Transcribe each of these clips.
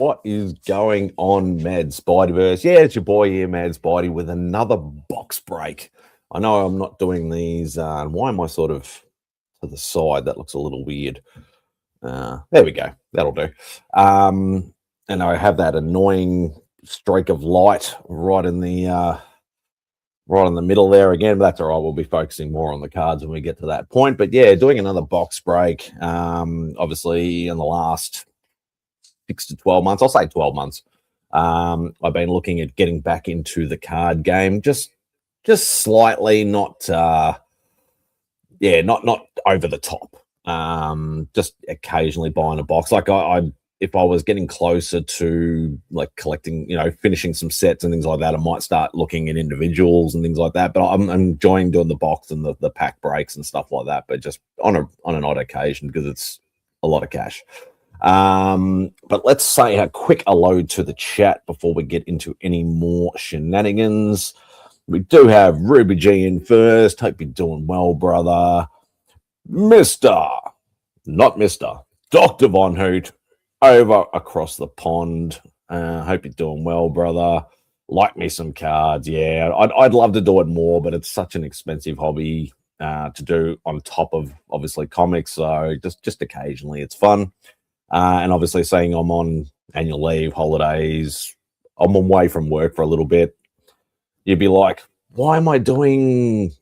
What is going on, Mad Spideyverse? Yeah, it's your boy here, Mad Spidey, with another box break. I know I'm not doing these. Why am I sort of to the side? That looks a little weird. There we go. That'll do. And I have that annoying streak of light right in the middle there again. But that's all right. We'll be focusing more on the cards when we get to that point. But yeah, doing another box break. Obviously, in the last 6 to 12 months, I'll say 12 months, I've been looking at getting back into the card game, just slightly, not over the top. Just occasionally buying a box. Like if I was getting closer to like collecting, finishing some sets and things like that, I might start looking at individuals and things like that. But I'm enjoying doing the box and the pack breaks and stuff like that, but just on an odd occasion because it's a lot of cash. But let's say a quick hello to the chat before we get into any more shenanigans. We do have Ruby G in first. Hope you're doing well, brother. Dr. Von Hoot over across the pond. Hope you're doing well, brother. Like me some cards. Yeah, I'd love to do it more, but it's such an expensive hobby to do on top of obviously comics. So just occasionally it's fun. And obviously saying I'm on annual leave, holidays, I'm away from work for a little bit. You'd be like, why am I doing,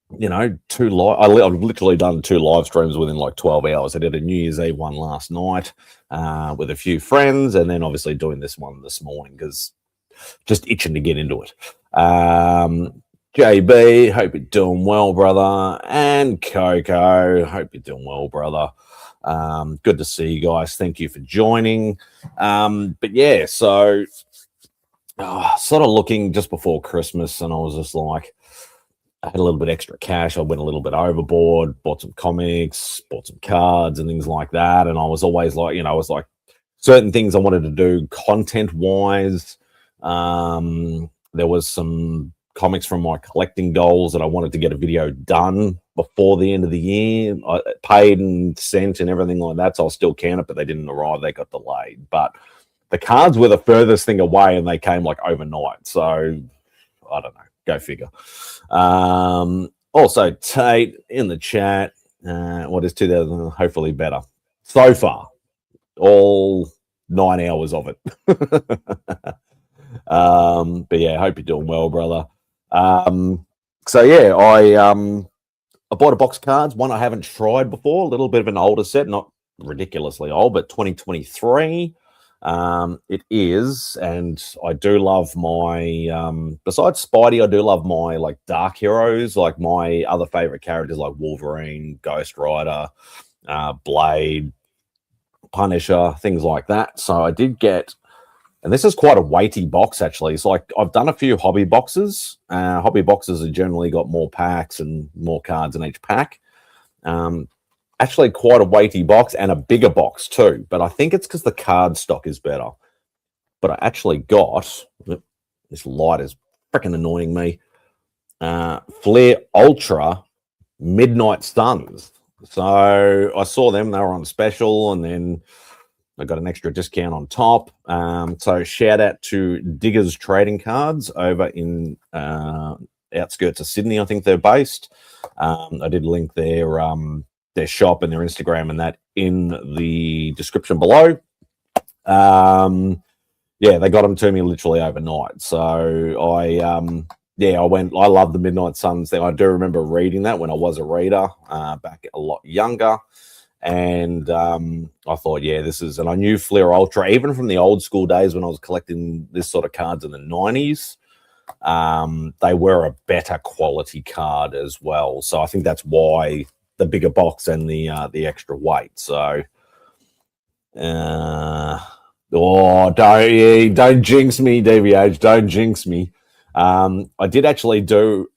two live? I've literally done 2 live streams within like 12 hours. I did a New Year's Eve one last night with a few friends, and then obviously doing this one this morning because just itching to get into it. JB, hope you're doing well, brother. And Coco, hope you're doing well, brother. Good to see you guys. Thank you for joining. But yeah, so sort of looking just before Christmas, and I was just like, I had a little bit extra cash. I went a little bit overboard, bought some comics, bought some cards and things like that. And I was always like, I was like certain things I wanted to do content wise. There was some comics from my collecting goals that I wanted to get a video done before the end of the year. I paid and sent and everything like that, so I'll still can it, but they didn't arrive. They got delayed. But the cards were the furthest thing away, and they came like overnight. So I don't know. Go figure. Also, Tate in the chat. What is 2000? Hopefully better. So far, all 9 hours of it. But yeah, hope you're doing well, brother. So yeah, I bought a box of cards, one I haven't tried before, a little bit of an older set, not ridiculously old, but 2023. It is, and I do love my, besides Spidey, I do love my like dark heroes, like my other favorite characters like Wolverine, Ghost Rider, Blade, Punisher, things like that. So I did get, and this is quite a weighty box, actually. It's like I've done a few hobby boxes. Hobby boxes have generally got more packs and more cards in each pack. Actually, quite a weighty box and a bigger box too. But I think it's because the card stock is better. But I actually got, this light is freaking annoying me, Flair Ultra Midnight Suns. So I saw them. They were on special, and then I got an extra discount on top. So shout out to Diggaz Trading Cards over in outskirts of Sydney. I think they're based. I did link their shop and their Instagram and that in the description below. Yeah, they got them to me literally overnight. So I went. I love the Midnight Suns thing. I do remember reading that when I was a reader back a lot younger. And I thought, yeah, this is, and I knew Flair Ultra, even from the old school days when I was collecting this sort of cards in the 90s, they were a better quality card as well. So I think that's why the bigger box and the extra weight. So, don't jinx me, DVH, don't jinx me. I did actually do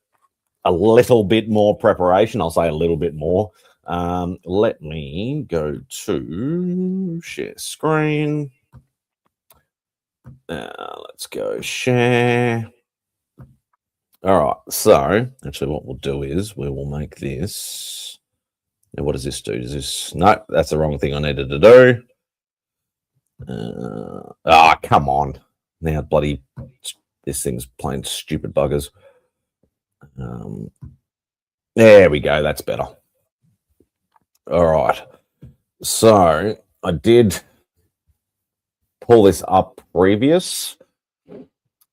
a little bit more preparation. I'll say a little bit more. Let me go to share screen. Let's go share. All right. So actually what we'll do is we will make this. Now, what does this do? Does this? No, that's the wrong thing I needed to do. Come on. Now, bloody, this thing's playing stupid buggers. There we go. That's better. All right. So I did pull this up previous.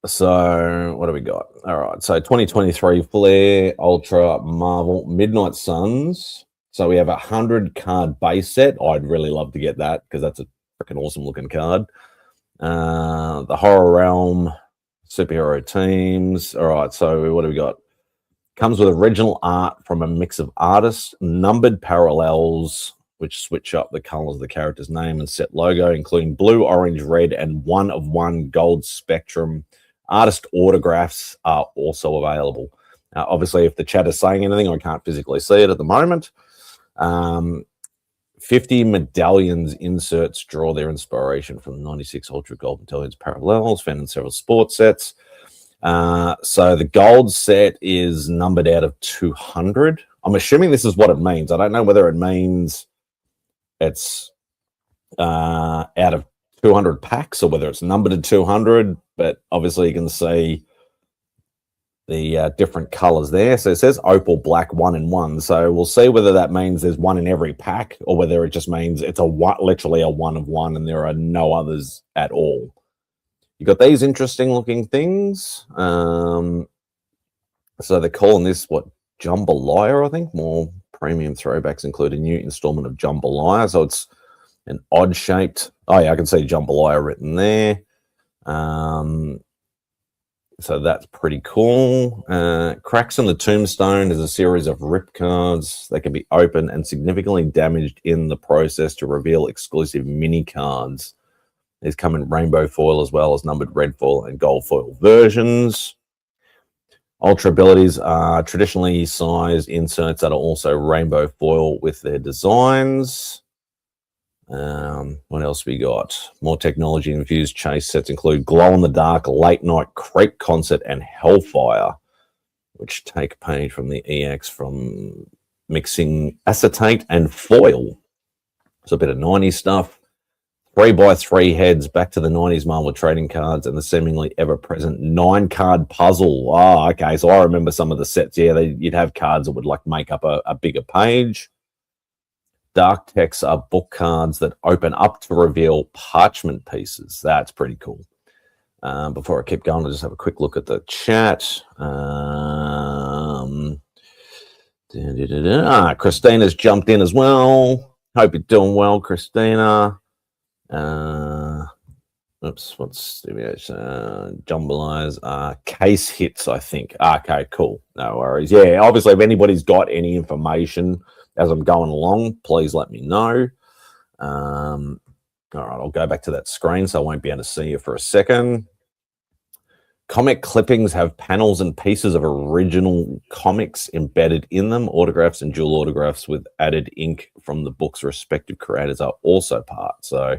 So what do we got? All right. So 2023 Flair Ultra Marvel Midnight Suns. So we have a 100 card base set. I'd really love to get that because that's a freaking awesome looking card. The Horror Realm superhero teams. All right. So what do we got? Comes with original art from a mix of artists, numbered parallels, which switch up the colors of the character's name and set logo, including blue, orange, red, and 1 of 1 gold spectrum. Artist autographs are also available. Obviously, if the chat is saying anything, I can't physically see it at the moment. 50 medallions inserts draw their inspiration from the 96 Ultra Gold Medallions parallels found in several sports sets. So the gold set is numbered out of 200. I'm assuming this is what it means. I don't know whether it means it's out of 200 packs or whether it's numbered at 200, but obviously you can see the different colors there. So it says opal black 1 in 1. So we'll see whether that means there's one in every pack or whether it just means it's literally a 1 of 1 and there are no others at all. You got these interesting looking things. So they're calling this what, Jambalaya, I think. More premium throwbacks include a new installment of Jambalaya. So it's an odd shaped. Oh yeah, I can see Jambalaya written there. So that's pretty cool. Cracks in the Tombstone is a series of rip cards that can be opened and significantly damaged in the process to reveal exclusive mini cards. These come in rainbow foil as well as numbered red foil and gold foil versions. Ultra abilities are traditionally sized inserts that are also rainbow foil with their designs. What else we got? More technology infused chase sets include glow in the dark, late night crepe concert, and Hellfire, which take a page from the EX from mixing acetate and foil. So a bit of 90s stuff. 3x3 heads back to the 90s Marvel trading cards and the seemingly ever-present 9-card puzzle. Oh, okay. So I remember some of the sets. Yeah, you'd have cards that would like make up a bigger page. Dark texts are book cards that open up to reveal parchment pieces. That's pretty cool. Before I keep going, I'll just have a quick look at the chat. Christina's jumped in as well. Hope you're doing well, Christina. What's the Jambalayas? Case hits, I think. Okay, cool. No worries. Yeah, obviously, if anybody's got any information as I'm going along, please let me know. All right, I'll go back to that screen so I won't be able to see you for a second. Comic clippings have panels and pieces of original comics embedded in them. Autographs and dual autographs with added ink from the book's respective creators are also part. So,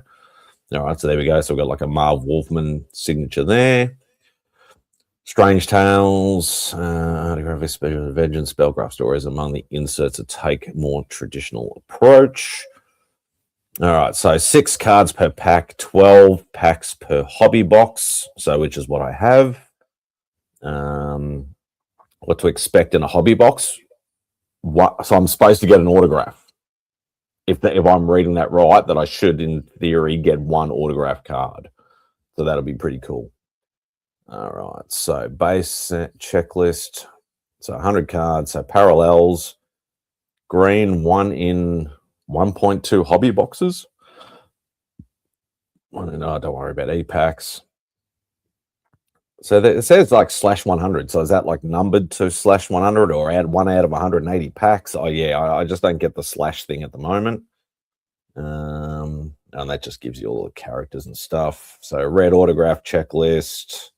all right, so there we go. So we've got like a Marv Wolfman signature there. Strange Tales, Autographic Special Vengeance, Spellcraft Stories among the inserts that take more traditional approach. All right, so 6 cards per pack, 12 packs per hobby box, so which is what I have. What to expect in a hobby box? So I'm supposed to get an autograph. If I'm reading that right, that I should, in theory, get 1 autograph card. So that'll be pretty cool. All right, so base set checklist. So 100 cards, so parallels. Green, 1 in 1.2 hobby boxes. No, don't worry about e-packs. So it says like /100. So is that like numbered to /100 or add 1 out of 180 packs? Oh yeah, I just don't get the slash thing at the moment. And that just gives you all the characters and stuff. So red autograph checklist.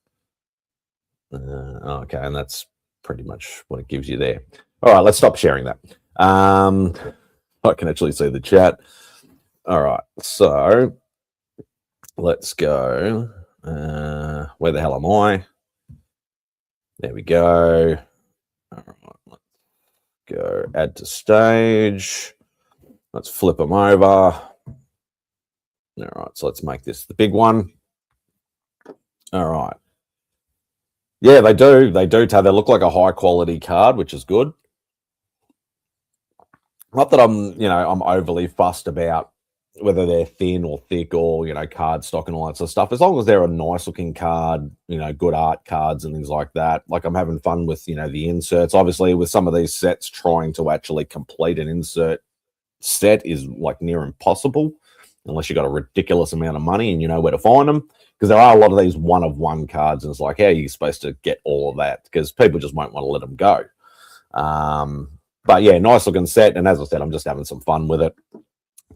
Okay, and that's pretty much what it gives you there. All right, let's stop sharing that. I can actually see the chat. All right, so let's go. Where the hell am I? There we go. All right, let's go add to stage. Let's flip them over. All right, so let's make this the big one. All right. Yeah, they do. They do. They look like a high quality card, which is good. Not that I'm overly fussed about whether they're thin or thick or, card stock and all that sort of stuff. As long as they're a nice looking card, good art cards and things like that. Like I'm having fun with, the inserts. Obviously, with some of these sets, trying to actually complete an insert set is like near impossible unless you got a ridiculous amount of money and you know where to find them. Because there are a lot of these one of one cards, and it's like, how are you supposed to get all of that? Because people just won't want to let them go. But yeah, nice looking set. And as I said, I'm just having some fun with it.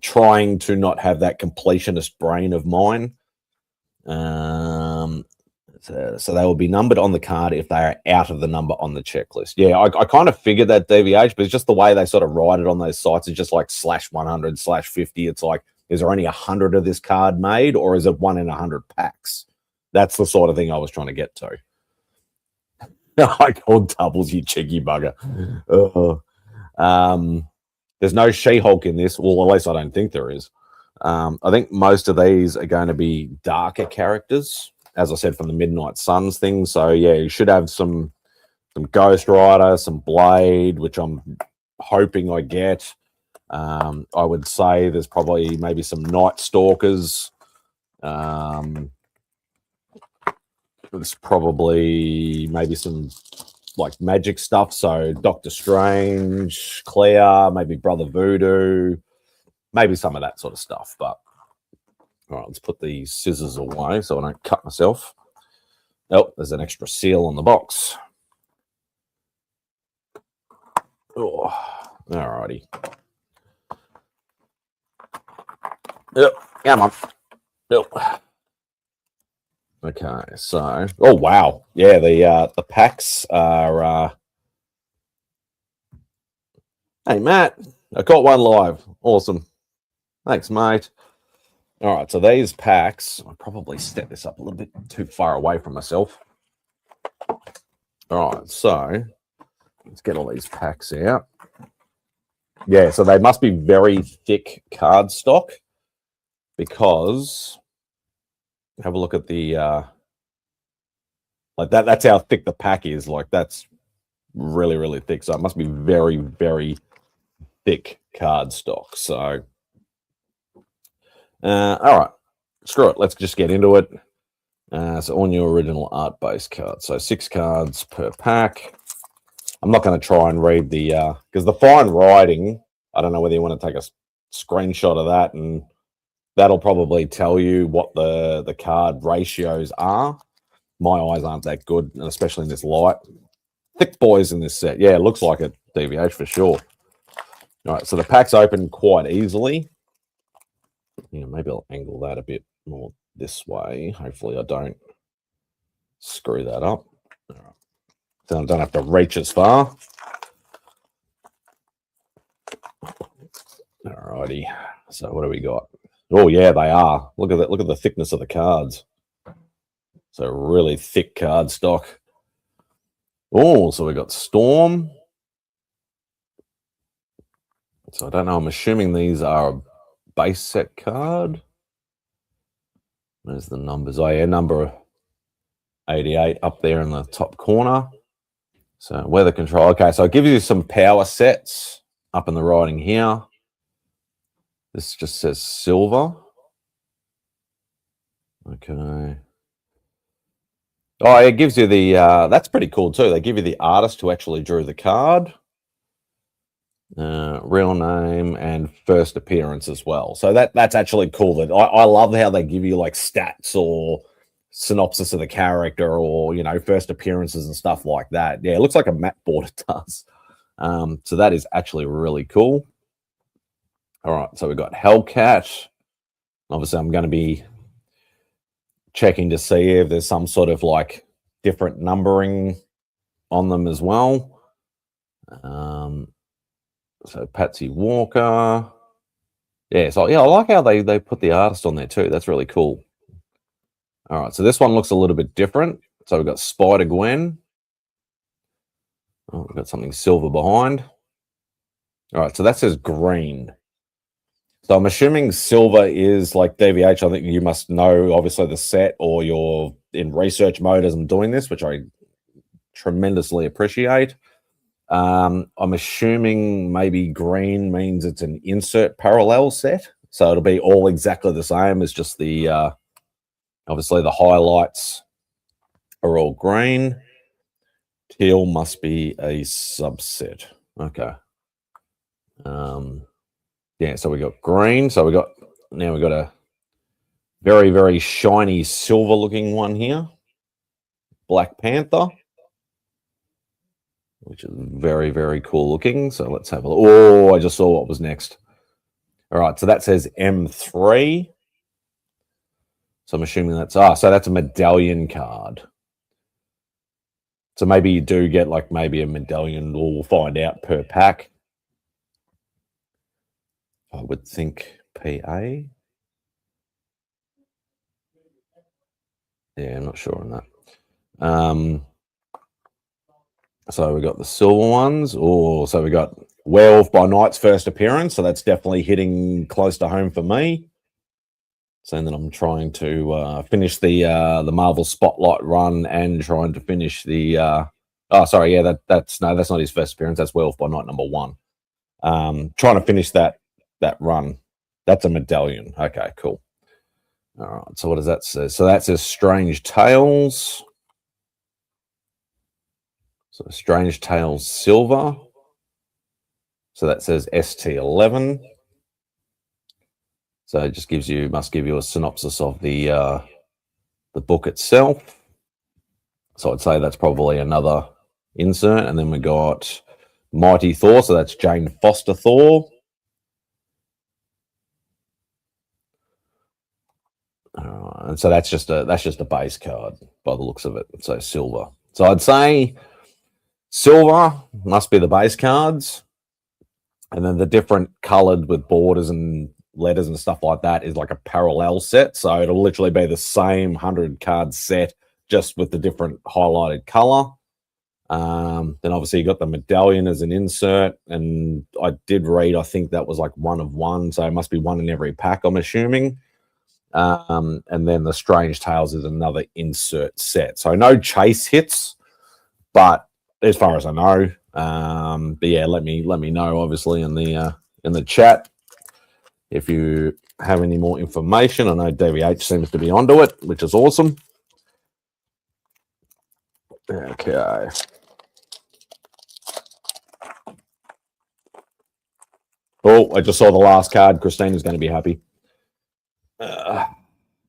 Trying to not have that completionist brain of mine. So they will be numbered on the card if they are out of the number on the checklist. Yeah, I kind of figured that, DVH, but it's just the way they sort of write it on those sites. It's just like /100, /50. It's like, is there only 100 of this card made, or is it 1 in 100 packs? That's the sort of thing I was trying to get to. I called doubles, you cheeky bugger. There's no She-Hulk in this. Well, at least I don't think there is. I think most of these are going to be darker characters, as I said, from the Midnight Suns thing. So, yeah, you should have some Ghost Rider, some Blade, which I'm hoping I get. I would say there's probably maybe some Night Stalkers. There's probably maybe some like magic stuff. So Doctor Strange, Claire, maybe Brother Voodoo, maybe some of that sort of stuff. But all right, let's put these scissors away so I don't cut myself. Oh, there's an extra seal on the box. Oh, all righty. Yep, come on. Yep. Okay, so oh wow, yeah, the packs are. Hey Matt, I got one live. Awesome, thanks, mate. All right, so these packs, I'll probably step this up a little bit too far away from myself. All right, so let's get all these packs out. Yeah, so they must be very thick card stock because have a look at the like that. That's how thick the pack is. Like that's really, really thick. So it must be very, very thick card stock. So, all right, screw it. Let's just get into it. So on your original art base card. So 6 cards per pack. I'm not going to try and read the because the fine writing. I don't know whether you want to take a screenshot of that, and that'll probably tell you what the card ratios are. My eyes aren't that good, especially in this light. Thick boys in this set. Yeah, it looks like it, DVH, for sure. All right, so the pack's open quite easily. Yeah, maybe I'll angle that a bit more this way. Hopefully I don't screw that up. All right. So I don't have to reach as far. All righty. So what do we got? Oh, yeah, they are. Look at that. Look at the thickness of the cards. So really thick card stock. Oh, so we got Storm. So I don't know. I'm assuming these are a base set card. There's the numbers. Oh, yeah, number 88 up there in the top corner. So weather control. Okay, so I'll give you some power sets up in the writing here. This just says silver. Okay. Oh, it gives you the, that's pretty cool too. They give you the artist who actually drew the card, real name, and first appearance as well. So that's actually cool. That I love how they give you like stats or synopsis of the character or, first appearances and stuff like that. Yeah, it looks like a map board it does. So that is actually really cool. All right, so we've got Hellcat. Obviously, I'm going to be checking to see if there's some sort of like different numbering on them as well. So Patsy Walker. Yeah, so yeah, I like how they put the artist on there too. That's really cool. All right, so this one looks a little bit different. So we've got Spider-Gwen. Oh, we've got something silver behind. All right, so that says green. So I'm assuming silver is like DVH. I think you must know, obviously, the set, or you're in research mode as I'm doing this, which I tremendously appreciate. I'm assuming maybe green means it's an insert parallel set. So it'll be all exactly the same as just the, obviously, the highlights are all green. Teal must be a subset. Okay. Yeah, so we got green. So now we got a very, very shiny silver looking one here. Black Panther, which is very, very cool looking. So let's have a look. Oh, I just saw what was next. All right, so that says M3. So I'm assuming so that's a medallion card. So maybe you do get like maybe a medallion, or we'll find out, per pack. I would think PA. Yeah, I'm not sure on that. So we got the silver ones. Oh, so we got Werewolf by Night's first appearance. So that's definitely hitting close to home for me. Saying that I'm trying to finish the Marvel Spotlight run and trying to finish the. Sorry, yeah, that's not his first appearance. That's Werewolf by Night #1. Trying to finish that run. That's a medallion. Okay, cool. All right. So what does that say? So that says Strange Tales. So Strange Tales Silver. So that says ST11. So it just must give you a synopsis of the book itself. So I'd say that's probably another insert. And then we got Mighty Thor. So that's Jane Foster Thor. And so that's just a base card by the looks of it. So silver. So I'd say silver must be the base cards, and then the different colored with borders and letters and stuff like that is like a parallel set. So it'll literally be the same 100 card set, just with the different highlighted color. Then obviously you got the medallion as an insert, and I did read, I think that was like 1 of 1, so it must be 1 in every pack, I'm assuming. And then the Strange Tales is another insert set. So no chase hits, but as far as I know, but yeah, let me know obviously in the chat if you have any more information. I know DVH seems to be onto it, which is awesome. Okay. Oh, I just saw the last card. Christina's going to be happy.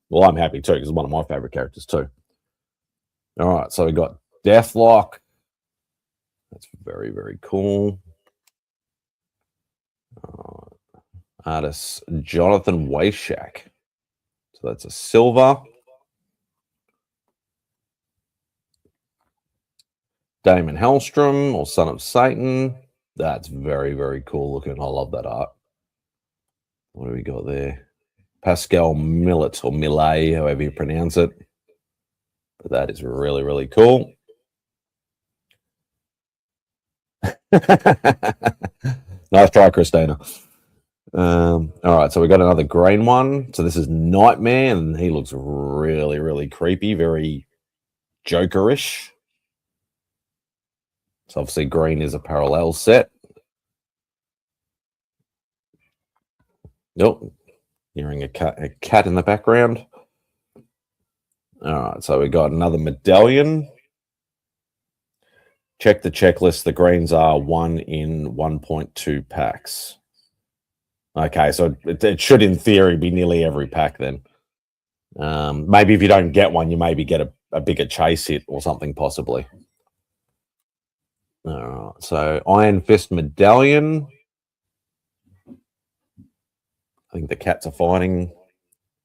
Well, I'm happy too, because it's one of my favorite characters too. All right, so we got Deathlock. That's very, very cool. Artist Jonathan Weishak. So that's a silver. Damon Hellstrom, or Son of Satan. That's very, very cool looking. I love that art. What do we got there? Pascal Millet, or Millet, however you pronounce it. But that is really, really cool. Nice try, Christina. All right, so we got another green one. So this is Nightmare, and he looks really, really creepy, very Jokerish. So obviously green is a parallel set. Nope. Hearing a cat in the background. All right, so we got another medallion. Check the checklist. The greens are 1 in 1.2 packs. Okay, so it should, in theory, be nearly every pack then. Maybe if you don't get one, you maybe get a bigger chase hit or something, possibly. All right, so Iron Fist medallion. I think the cats are fighting.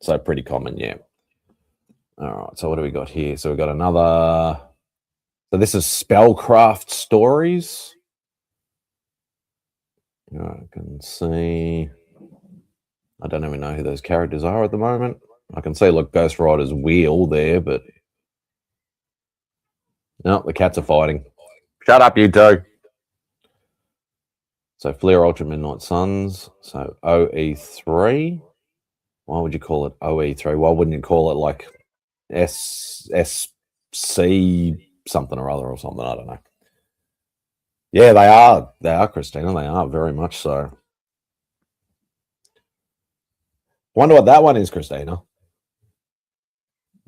So pretty common, yeah. All right, so what do we got here? So we got another. So this is Spellcraft Stories. I can see. I don't even know who those characters are at the moment. I can see, look, Ghost Rider's wheel there, but no, the cats are fighting. Shut up, you two. So Flair Ultra Midnight Suns. So OE3. Why would you call it OE3? Why wouldn't you call it like SC something or other or something? I don't know. Yeah, they are. They are, Christina. They are very much so. Wonder what that one is, Christina.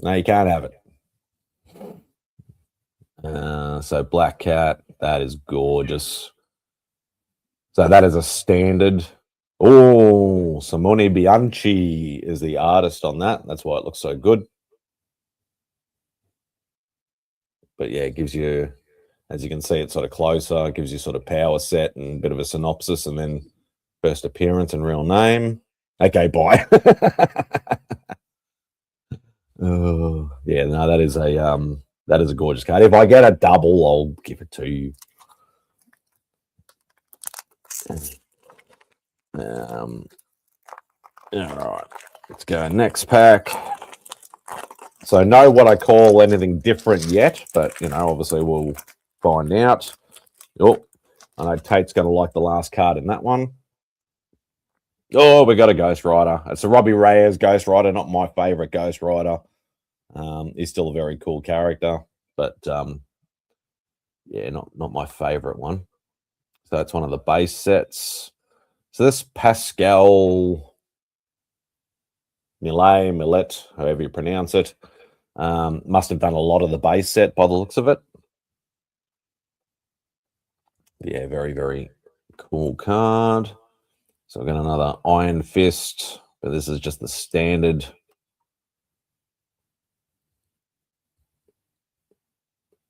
No, you can't have it. So Black Cat, that is gorgeous. So that is a standard. Oh, Simone Bianchi is the artist on that. That's why it looks so good. But yeah, it gives you, as you can see, it's sort of closer. It gives you sort of power set and a bit of a synopsis, and then first appearance and real name. Okay, bye. Oh, yeah, no, that is a gorgeous card. If I get a double, I'll give it to you. All right, let's go next pack. So know what I call anything different yet, but obviously we'll find out. Oh, I know Tate's going to like the last card in that one. Oh, we got a Ghost Rider. It's a Robbie Reyes Ghost Rider, not my favorite Ghost Rider. He's still a very cool character, but yeah, not my favorite one. So that's one of the base sets. So this Pascal Millet, however you pronounce it, must have done a lot of the base set by the looks of it. Yeah, very, very cool card. So we've got another Iron Fist, but this is just the standard.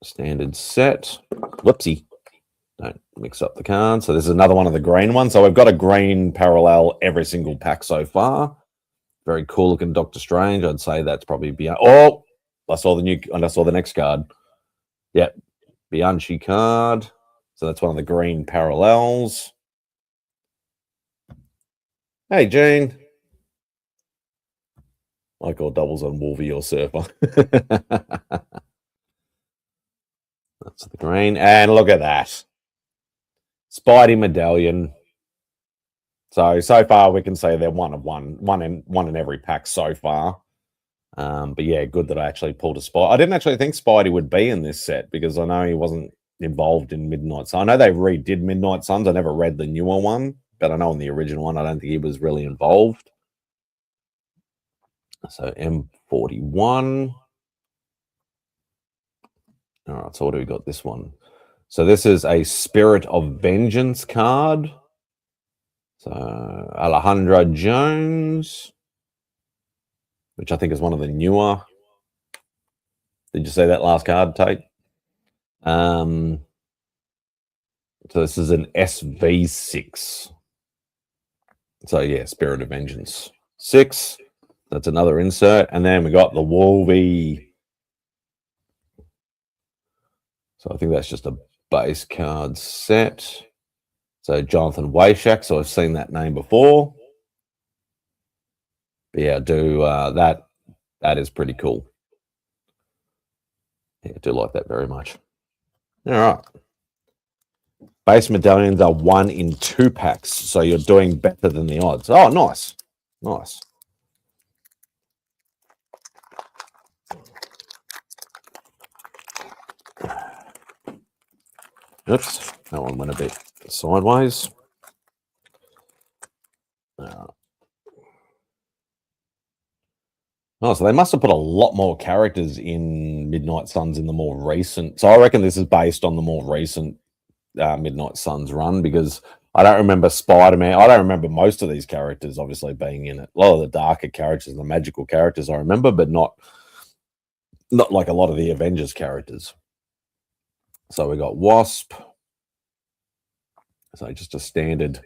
Standard set. Whoopsie. Don't mix up the cards. So this is another one of the green ones. So we've got a green parallel every single pack so far. Very cool looking Doctor Strange. I'd say that's probably beyond. Oh, I saw the next card. Yep. Bianchi card. So that's one of the green parallels. Hey, Gene. I call doubles on Wolvie or Surfer. That's the green. And look at that. Spidey medallion. So far we can say they're one in every pack so far. But yeah, good that I actually pulled a Spidey. I didn't actually think Spidey would be in this set because I know he wasn't involved in Midnight Suns. I know they redid Midnight Suns. I never read the newer one, but I know in the original one, I don't think he was really involved. So M41. All right, so what do we got this one? So this is a Spirit of Vengeance card. So Alejandro Jones, which I think is one of the newer. Did you see that last card, Tate? So this is an SV6. So yeah, Spirit of Vengeance 6. That's another insert. And then we got the Wolvie. So I think that's just a base card set. So Jonathan Wayshak. So I've seen that name before. But yeah, that is pretty cool. Yeah, I do like that very much. All right. Base medallions are 1 in 2 packs, so you're doing better than the odds. Oh, nice. Nice. Oops, that one went a bit sideways. Oh, so they must have put a lot more characters in Midnight Suns in the more recent. So I reckon this is based on the more recent Midnight Suns run because I don't remember Spider-Man. I don't remember most of these characters obviously being in it. A lot of the darker characters, the magical characters I remember, but not like a lot of the Avengers characters. So we got Wasp. So just a standard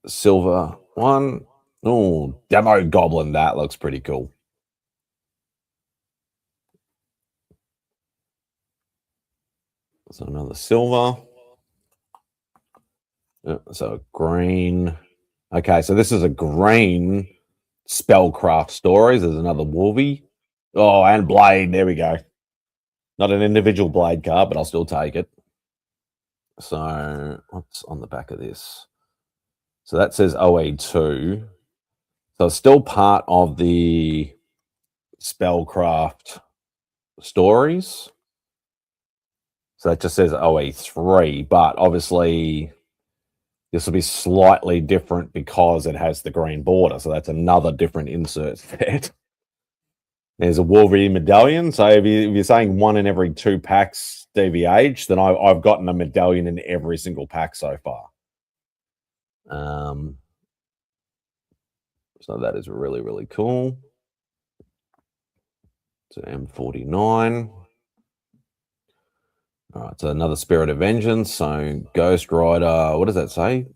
silver one. Oh, Demo Goblin. That looks pretty cool. So another silver. So green. Okay, so this is a green Spellcraft Stories. There's another Wolvie. Oh, and Blade. There we go. Not an individual Blade card, but I'll still take it. So what's on the back of this? So that says OE2. So it's still part of the Spellcraft stories. So that just says OE3, but obviously this will be slightly different because it has the green border. So that's another different insert set. There's a Wolverine medallion. So if you're saying one in every 2 packs DVH, then I've gotten a medallion in every single pack so far. So that is really, really cool. So M49. All right, so another Spirit of Vengeance. So Ghost Rider, what does that say?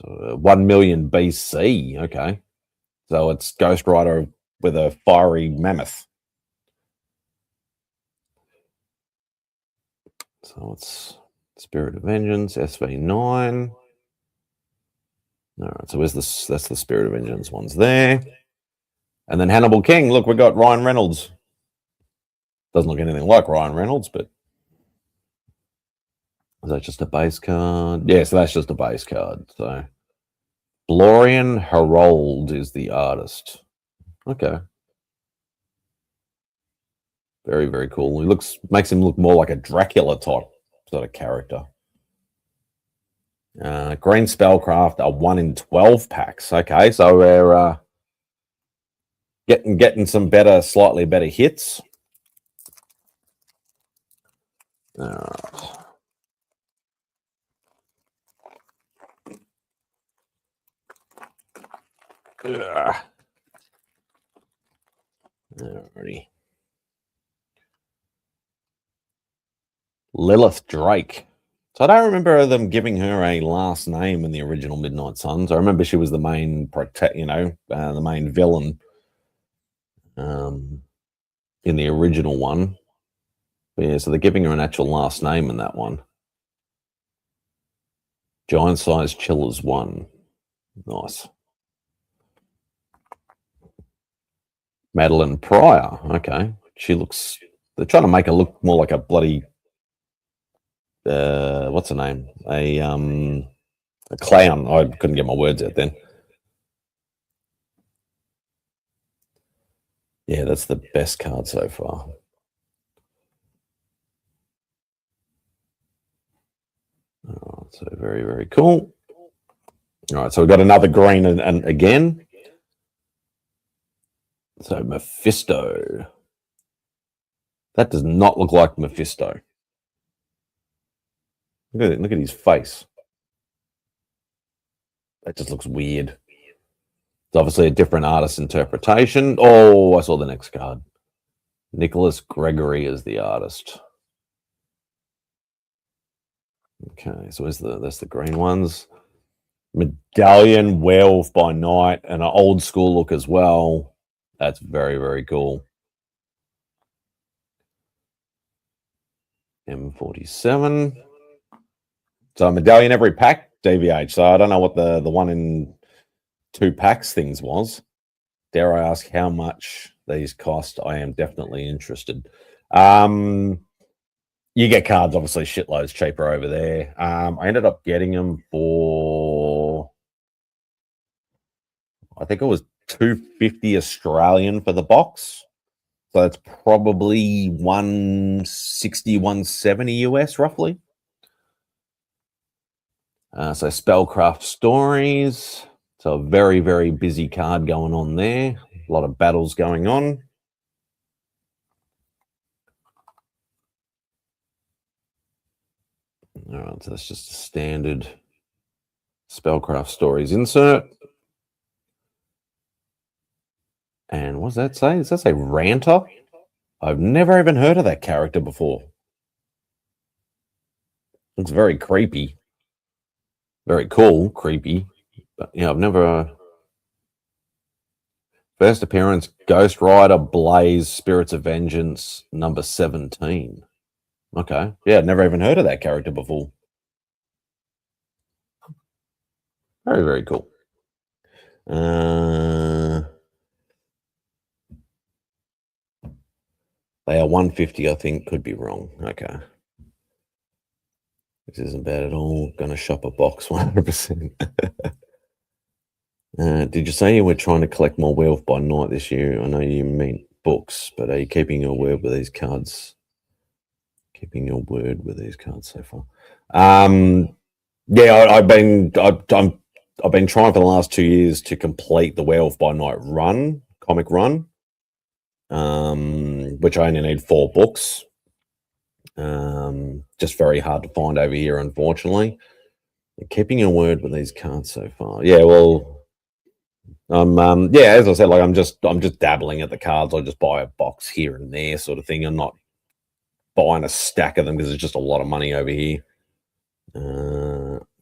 1 million BC. Okay. So it's Ghost Rider with a fiery mammoth. So it's Spirit of Vengeance, SV9. All right, so that's the Spirit of Vengeance ones there. And then Hannibal King. Look, we got Ryan Reynolds. Doesn't look anything like Ryan Reynolds, but is that just a base card? Yeah, so that's just a base card. So Florian Herold is the artist. Okay. Very, very cool. He makes him look more like a Dracula type sort of character. Green Spellcraft are 1 in 12 packs. Okay, so we're getting some slightly better hits. All right. Alrighty. Lilith Drake. So I don't remember them giving her a last name in the original Midnight Suns. I remember she was the main the main villain in the original one. But yeah, so they're giving her an actual last name in that one. Giant Size Chillers 1. Nice. Madeline Pryor. Okay. They're trying to make her look more like a bloody what's her name? A clown. I couldn't get my words out then. Yeah, that's the best card so far. Oh, so very, very cool. All right, so we've got another green and again. So Mephisto. That does not look like Mephisto. Look at it. Look at his face. That just looks weird. It's obviously a different artist interpretation. Oh, I saw the next card. Nicholas Gregory is the artist. Okay, so that's the green ones. Medallion, Werewolf by Night, and an old school look as well. That's very, very cool. M47. So a medallion every pack, DVH. So I don't know what the 1 in 2 packs things was. Dare I ask how much these cost? I am definitely interested. You get cards obviously shitloads cheaper over there. I ended up getting them for, I think it was $250 Australian for the box. So that's probably 160, 170 US roughly. So Spellcraft Stories. So a very, very busy card going on there. A lot of battles going on. All right, so that's just a standard Spellcraft Stories insert. And what does that say? Does that say Ranter? I've never even heard of that character before. Looks very creepy. Very cool, creepy. But yeah, I've never... First appearance, Ghost Rider, Blaze, Spirits of Vengeance, number 17. Okay. Yeah, I've never even heard of that character before. Very, very cool. They are 150, I think. Could be wrong. Okay. This isn't bad at all. Gonna shop a box 100%. Did you say you were trying to collect more wealth by night this year? I know you mean books, but are you keeping your word with these cards? Keeping your word with these cards so far. Yeah, I've been trying for the last 2 years to complete the Werewolf by Night comic run, which I only need 4 books. Just very hard to find over here, unfortunately. Keeping your word with these cards so far. Yeah, well, yeah, as I said, like I'm just dabbling at the cards. I just buy a box here and there, sort of thing. I'm not buying a stack of them because it's just a lot of money over here.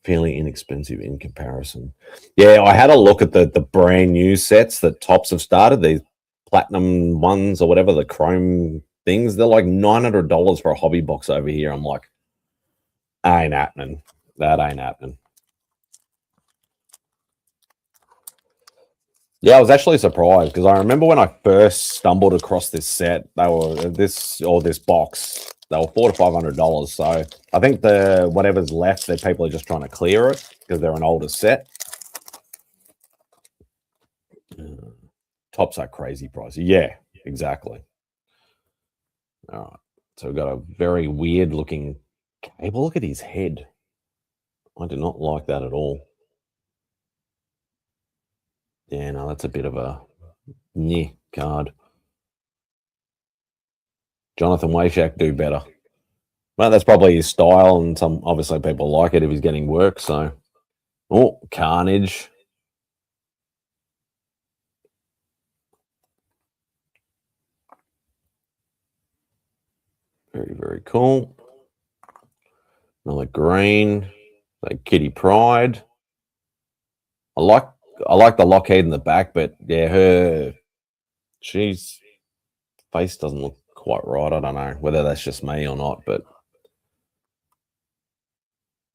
Fairly inexpensive in comparison. Yeah, I had a look at the brand new sets that Tops have started. These platinum ones or whatever, the chrome things. They're like $900 for a hobby box over here. I'm like, ain't happening. That ain't happening. Yeah, I was actually surprised because I remember when I first stumbled across this set, this box, they were $400 to $500. So I think whatever's left, people are just trying to clear it because they're an older set. Tops are crazy pricey. Yeah, exactly. All right. So we've got a very weird looking cable. Look at his head. I do not like that at all. Yeah, no, that's a bit of a nyeh card. Jonathan Wayshak, do better. Well, that's probably his style, and some obviously people like it if he's getting work. So, oh, Carnage. Very, very cool. Another green, like Kitty Pride. I like the Lockheed in the back, but yeah, she's face doesn't look quite right. I don't know whether that's just me or not, but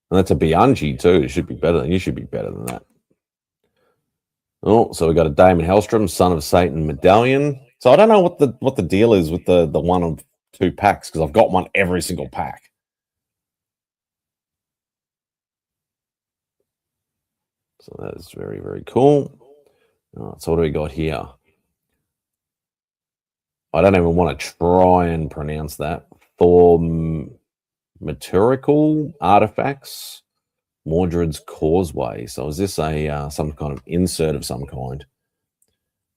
and that's a Bianchi too. It should be better. You should be better than that. Oh, so we got a Damon Hellstrom, Son of Satan medallion. So I don't know what the deal is with the 1 of 2 packs because I've got one every single pack. So that is very, very cool. All right, so what do we got here? I don't even want to try and pronounce that. For Materical Artifacts, Mordred's Causeway. So is this a some kind of insert of some kind?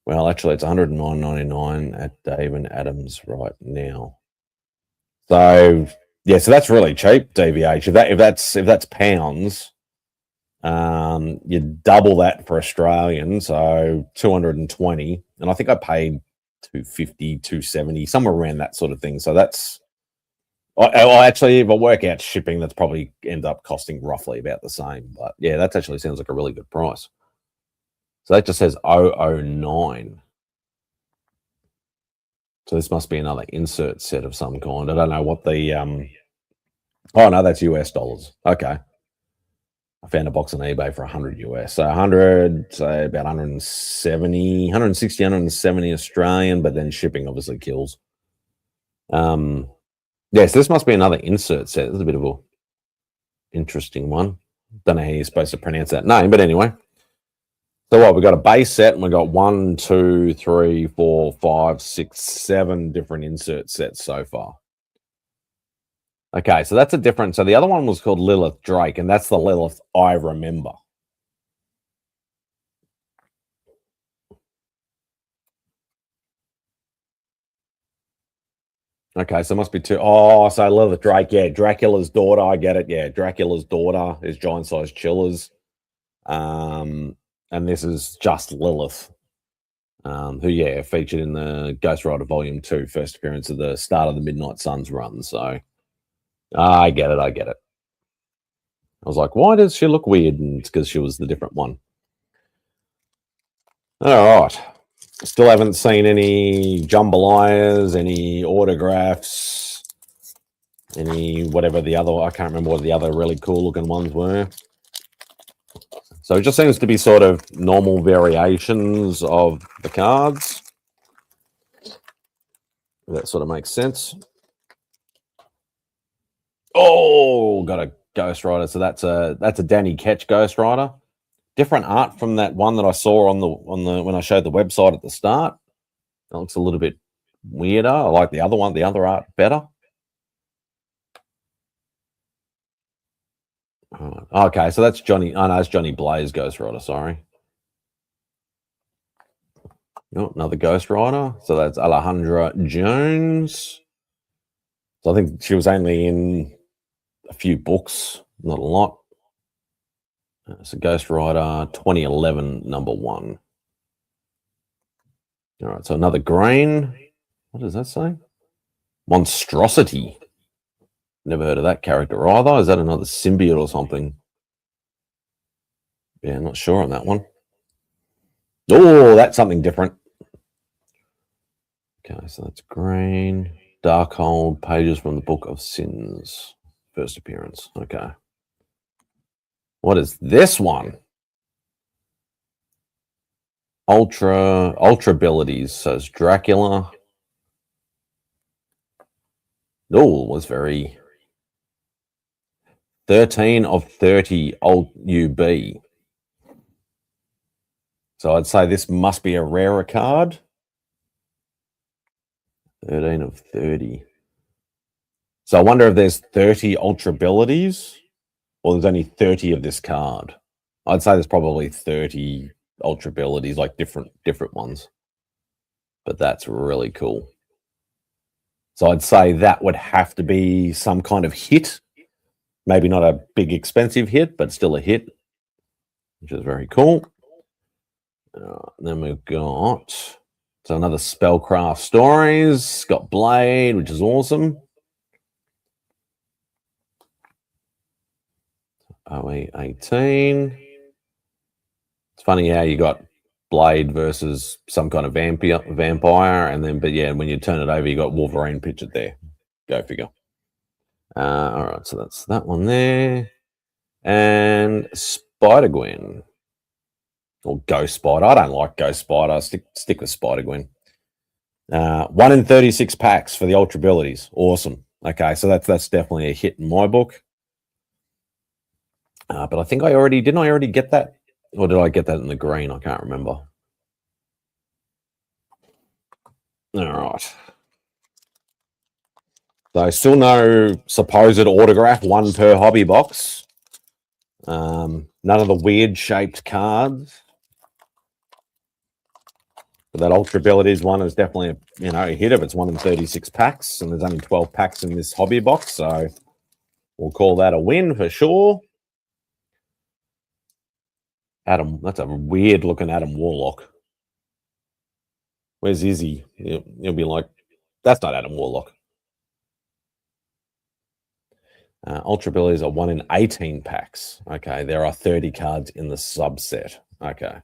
Well, actually, it's $109.99 at Dave and Adams right now. So yeah, so that's really cheap, DVH. If that's pounds, you double that for Australian, so 220, and I think I paid 250, 270, somewhere around that sort of thing. So that's actually, if I work out shipping, that's probably end up costing roughly about the same. But yeah, that actually sounds like a really good price. So that just says 009. So this must be another insert set of some kind. I don't know what the oh no, that's US dollars. Okay. I found a box on eBay for 100 US. So 100, say about 170, 160, 170 Australian, but then shipping obviously kills. Yes, this must be another insert set. This is a bit of a interesting one. Don't know how you're supposed to pronounce that name, but anyway. So what, we've got a base set and we've got 1, 2, 3, 4, 5, 6, 7 different insert sets so far. Okay, so that's a different. So the other one was called Lilith Drake, and that's the Lilith I remember. Okay, so it must be 2. Oh, so Lilith Drake, yeah, Dracula's daughter. I get it. Yeah, Dracula's daughter is giant sized chillers. And this is just Lilith, who, yeah, featured in the Ghost Rider Volume 2, first appearance of the start of the Midnight Suns run. So I get it. I get it. I was like, why does she look weird? And it's because she was the different one. All right. Still haven't seen any jambalayas, any autographs, any whatever the other, I can't remember what the other really cool looking ones were. So it just seems to be sort of normal variations of the cards. That sort of makes sense. Oh, got Ghost Rider. So that's a Danny Ketch Ghost Rider. Different art from that one that I saw on the when I showed the website at the start. That looks a little bit weirder. I like the other one, the other art better. Okay, so that's Johnny. Oh, no, it's Johnny Blaze Ghost Rider. Sorry. Oh, another Ghost Rider. So that's Alejandra Jones. So I think she was only in a few books, not a lot. So Ghost Rider 2011, #1. All right, so another grain. What does that say? Monstrosity. Never heard of that character either. Is that another symbiote or something? Yeah, not sure on that one. Oh, that's something different. Okay, so that's green. Darkhold, pages from the Book of Sins. First appearance. Okay. What is this one? Ultra abilities. So it's Dracula. Oh, was very 13 of 30 old UB. So I'd say this must be a rarer card. 13 of 30. So I wonder if there's 30 ultra abilities or there's only 30 of this card. I'd say there's probably 30 ultra abilities, like different ones. But that's really cool. So I'd say that would have to be some kind of hit. Maybe not a big expensive hit, but still a hit, which is very cool. Then we've got so another Spellcraft Stories. Got Blade, which is awesome. OE 18. It's funny how you got Blade versus some kind of vampire, and then, but yeah, when you turn it over, you got Wolverine pictured there. Go figure. All right, so that's that one there. And Spider-Gwen. Or Ghost Spider. I don't like Ghost Spider. Stick with Spider-Gwen. 1 in 36 packs for the Ultra abilities. Awesome. Okay, so that's definitely a hit in my book. But I think I already get that? Or did I get that in the green? I can't remember. All right. So still no supposed autograph, 1 per hobby box. None of the weird shaped cards. But that Ultra Abilities one is definitely a hit if it's 1 in 36 packs, and there's only 12 packs in this hobby box, so we'll call that a win for sure. Adam, that's a weird looking Adam Warlock. Where's Izzy? You'll be like, that's not Adam Warlock. Ultra Abilities are 1 in 18 packs. Okay, there are 30 cards in the subset. Okay.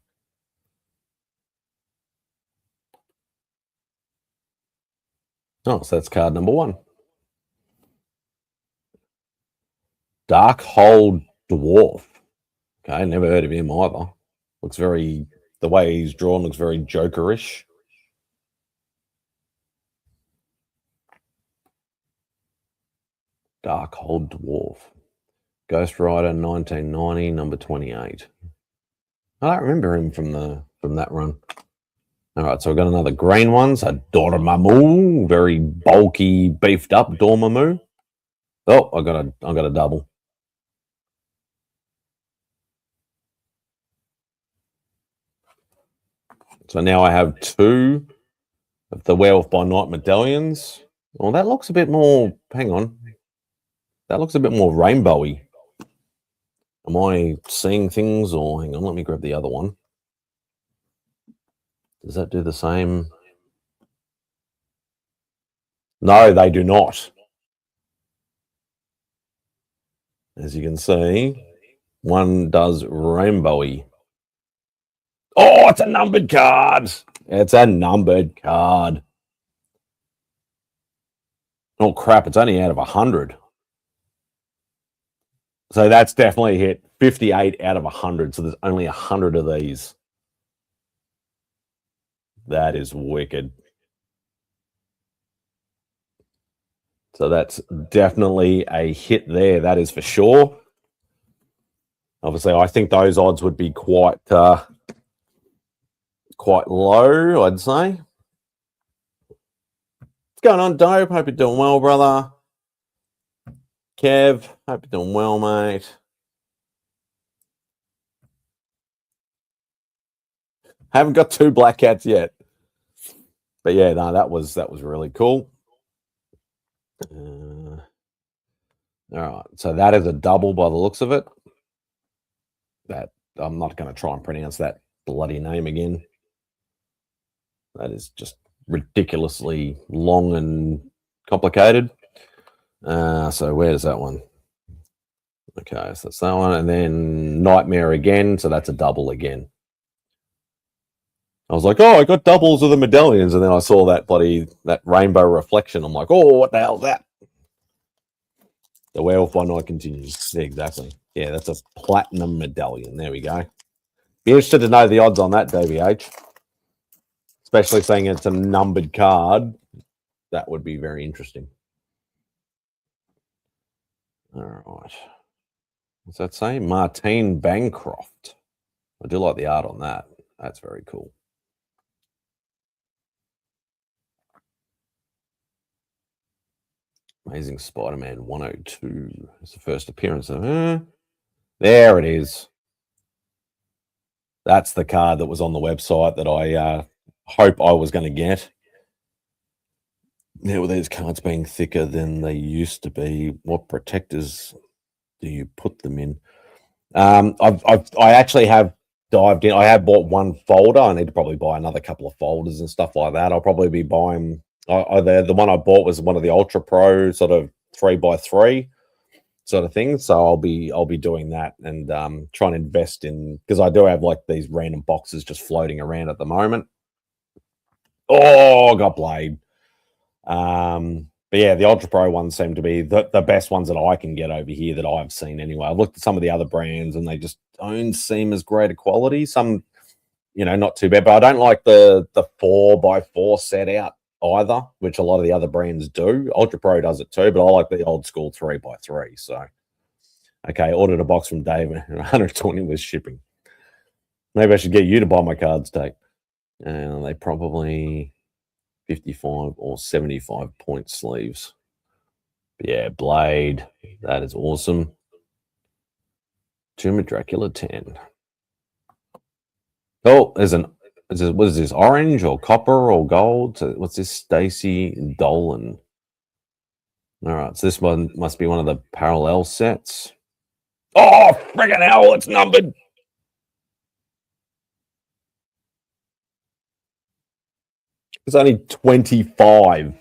Oh, so that's card #1. Darkhold Dwarf. Okay, never heard of him either. Looks very, the way he's drawn looks very Jokerish. Darkhold Dwarf. Ghost Rider 1990, #28. I don't remember him from that run. All right, so we've got another green one. So Dormammu, very bulky, beefed up Dormammu. Oh, I got a double. So now I have 2 of the Werewolf by Night medallions. Well, that looks a bit more. Hang on, that looks a bit more rainbowy. Am I seeing things, or hang on? Let me grab the other one. Does that do the same? No, they do not. As you can see, one does rainbowy. Oh, it's a numbered card. It's a numbered card. Oh, crap. It's only out of 100. So that's definitely hit 58 out of 100. So there's only 100 of these. That is wicked. So that's definitely a hit there. That is for sure. Obviously, I think those odds would be quite low, I'd say. What's going on, Dope? Hope you're doing well, brother. Kev, hope you're doing well, mate. Haven't got 2 black cats yet. But yeah, no, that was really cool. All right, so that is a double by the looks of it. That I'm not going to try and pronounce that bloody name again. That is just ridiculously long and complicated. So where's that one? Okay, so that's that one, and then Nightmare again. So that's a double again. I was like, oh, I got doubles of the medallions, and then I saw that rainbow reflection. I'm like, oh, what the hell is that? The Werewolf by Night continues. Yeah, exactly. Yeah, that's a platinum medallion. There we go. Be interested to know the odds on that, Davey H. Especially saying it's a numbered card. That would be very interesting. All right. What's that say? Martine Bancroft. I do like the art on that. That's very cool. Amazing Spider-Man 102. It's the first appearance of there it is. That's the card that was on the website that I hope I was going to get. Now, with these cards being thicker than they used to be, what protectors do you put them in? I actually have dived in. I have bought one folder. I need to probably buy another couple of folders and stuff like that. I'll probably be buying. The one I bought was one of the Ultra Pro sort of 3x3 sort of thing. So I'll be doing that and trying to invest in, because I do have like these random boxes just floating around at the moment. Oh, got Blade. But yeah, the Ultra Pro ones seem to be the best ones that I can get over here that I've seen anyway. I've looked at some of the other brands and they just don't seem as great a quality. Some, not too bad, but I don't like the 4x4 set out either, which a lot of the other brands do. Ultra Pro does it too, but I like the old school 3x3. So, okay, ordered a box from Dave and 120 was shipping. Maybe I should get you to buy my cards, Tate. And they probably 55 or 75 point sleeves. But yeah, Blade. That is awesome. Tomb of Dracula 10. Oh, what is this? Orange or copper or gold? So what's this? Stacy Dolan. All right, so this one must be one of the parallel sets. Oh, friggin' hell, it's numbered. It's only 25.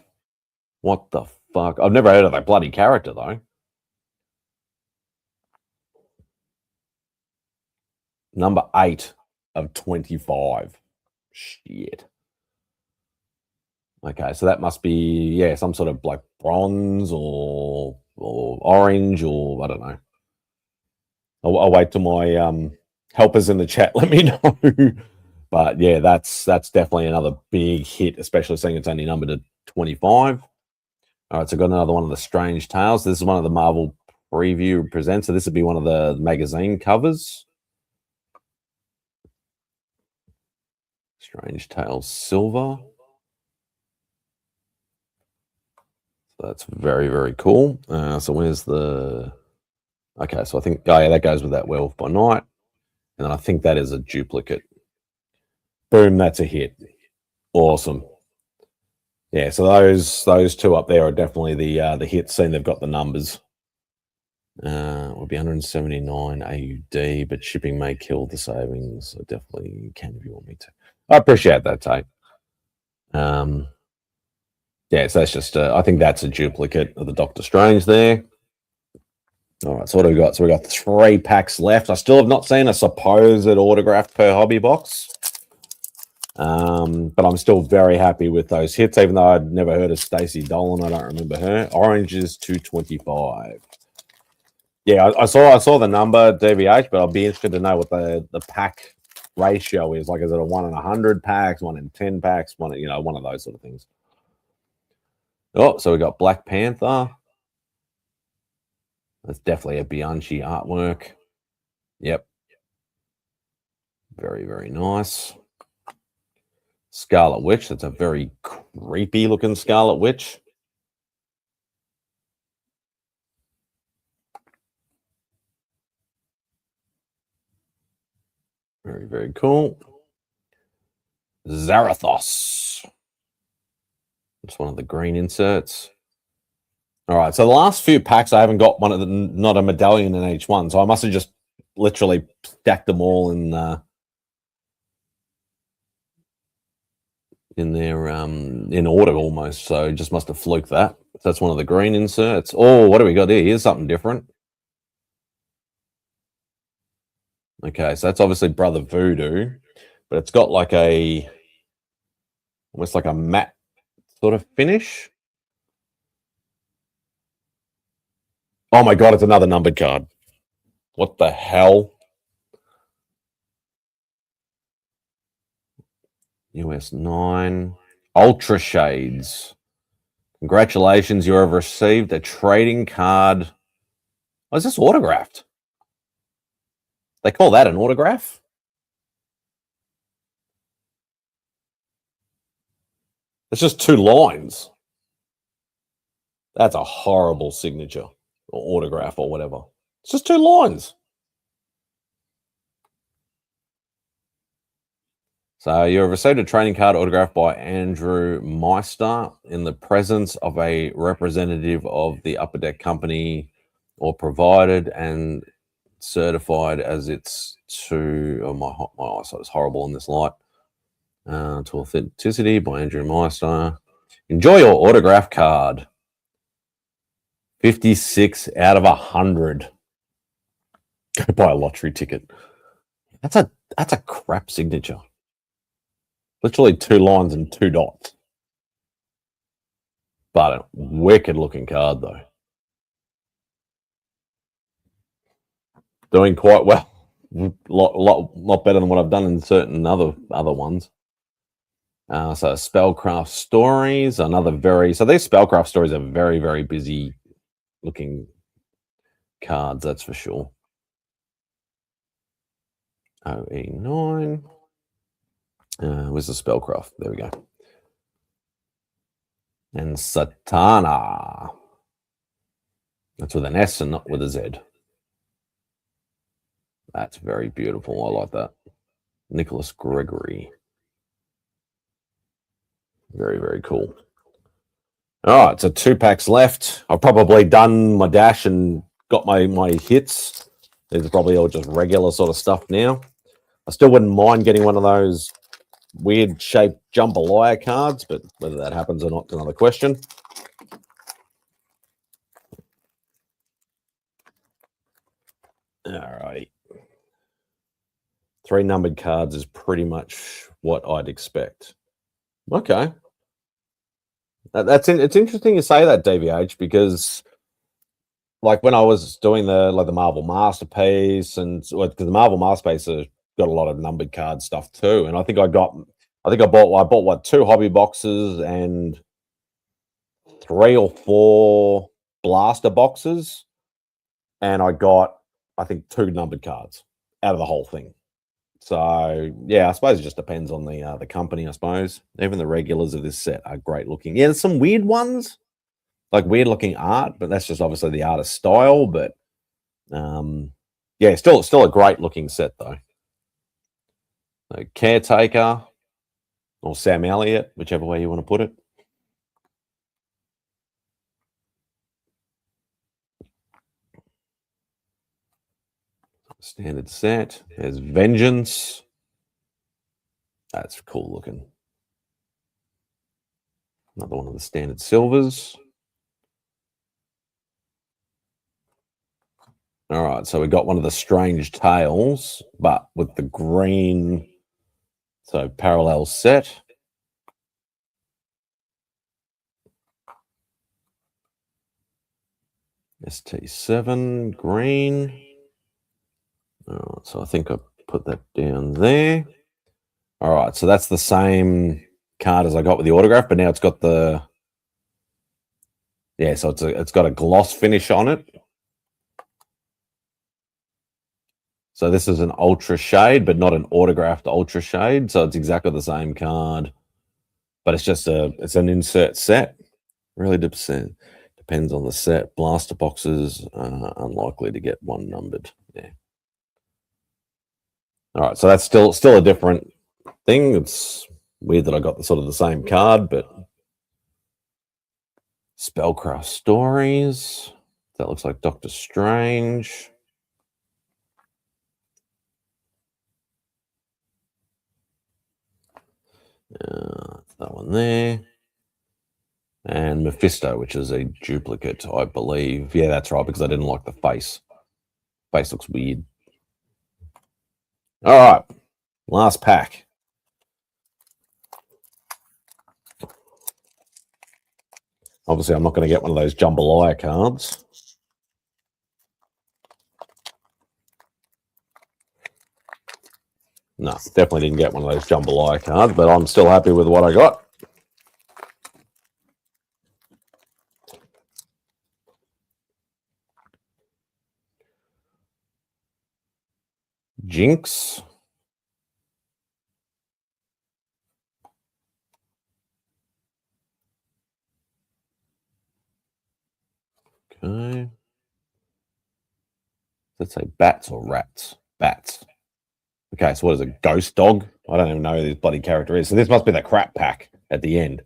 What the fuck? I've never heard of that bloody character, though. Number 8 of 25. Shit. Okay, so that must be, some sort of like bronze or orange or I don't know. I'll wait till my helpers in the chat let me know. But yeah, that's definitely another big hit, especially seeing it's only numbered to 25. All right, so I've got another one of the Strange Tales. This is one of the Marvel preview presents. So this would be one of the magazine covers. Strange Tales Silver. So that's very, very cool. So where's the... Okay, so I think, that goes with that Werewolf by Night. And then I think that is a duplicate. Boom, that's a hit. Awesome. Yeah, so those two up there are definitely the hits, seeing they've got the numbers. It will be 179 AUD, but shipping may kill the savings. I definitely can if you want me to. I appreciate that, Tate. Yeah, so that's just, I think that's a duplicate of the Doctor Strange there. All right, so what do we got? So we got 3 packs left. I still have not seen a supposed autograph per hobby box. But I'm still very happy with those hits, even though I'd never heard of Stacey Dolan. I don't remember her. Orange is 225. Yeah, I saw the number, DVH, but I'll be interested to know what the pack ratio is. Like, is it a 1 in 100 packs, 1 in 10 packs, one of those sort of things. Oh, so we got Black Panther. That's definitely a Bianchi artwork. Yep. Very, very nice. Scarlet Witch. That's a very creepy looking Scarlet Witch. Very, very cool. Zarathos. It's one of the green inserts. All right, so the last few packs, I haven't got one of the not a medallion in each one, so I must have just literally stacked them all in their in order almost. So just must have fluked that. So that's one of the green inserts. Oh, what do we got here? Here's something different. Okay, so that's obviously Brother Voodoo, but it's got like a almost like a matte sort of finish. Oh my god, it's another numbered card. What the hell? US 9. Ultra Shades. Congratulations, you have received a trading card. Oh, is this autographed? They call that an autograph? It's just 2 lines. That's a horrible signature or autograph or whatever. It's just 2 lines. So you have received a trading card autographed by Andrew Meister in the presence of a representative of the Upper Deck Company or provided and certified as it's to my eyesight is horrible in this light. To authenticity by Andrew Meister. Enjoy your autograph card. 56 out of 100. Go buy a lottery ticket. That's a crap signature. Literally 2 lines and 2 dots. But a wicked looking card though. Doing quite well. Lot better than what I've done in certain other ones. So Spellcraft Stories, another so these Spellcraft Stories are very, very busy looking cards, that's for sure. OE9. Where's the Spellcraft? There we go. And Satana. That's with an S and not with a Z. That's very beautiful. I like that. Nicholas Gregory. Very, very cool. All right, so 2 packs left. I've probably done my dash and got my hits. These are probably all just regular sort of stuff now. I still wouldn't mind getting one of those weird shaped jambalaya cards, but whether that happens or not is another question. All right. 3 numbered cards is pretty much what I'd expect. Okay. It's interesting you say that, DVH, because like when I was doing the Marvel Masterpiece and because the Marvel Masterpiece has got a lot of numbered card stuff too, and I bought what 2 hobby boxes and 3 or 4 blaster boxes, and I got I think 2 numbered cards out of the whole thing. So yeah, I suppose it just depends on the company. I suppose even the regulars of this set are great looking. Yeah, there's some weird ones, like weird looking art, but that's just obviously the artist style. But yeah, still a great looking set though. So Caretaker or Sam Elliott, whichever way you want to put it. Standard set. There's Vengeance. That's cool looking. Another one of the standard silvers. All right, so we got one of the Strange Tales, but with the green, so parallel set. ST7 green. All right, so I think I put that down there. All right, so that's the same card as I got with the autograph, but now it's got the so it's got a gloss finish on it. So this is an Ultra Shade, but not an autographed Ultra Shade. So it's exactly the same card, but it's just it's an insert set. Really depends on the set. Blaster boxes unlikely to get one numbered. Yeah. All right, so that's still a different thing. It's weird that I got the same card, but Spellcraft Stories. That looks like Doctor Strange. That one there. And Mephisto, which is a duplicate, I believe. Yeah, that's right, because I didn't like the face. Face looks weird. All right, last pack. Obviously, I'm not going to get one of those jambalaya cards. No, definitely didn't get one of those jambalaya cards, but I'm still happy with what I got. Jinx. Okay. Let's say bats or rats. Bats. Okay, so what is it? Ghost dog? I don't even know who this bloody character is. So this must be the crap pack at the end.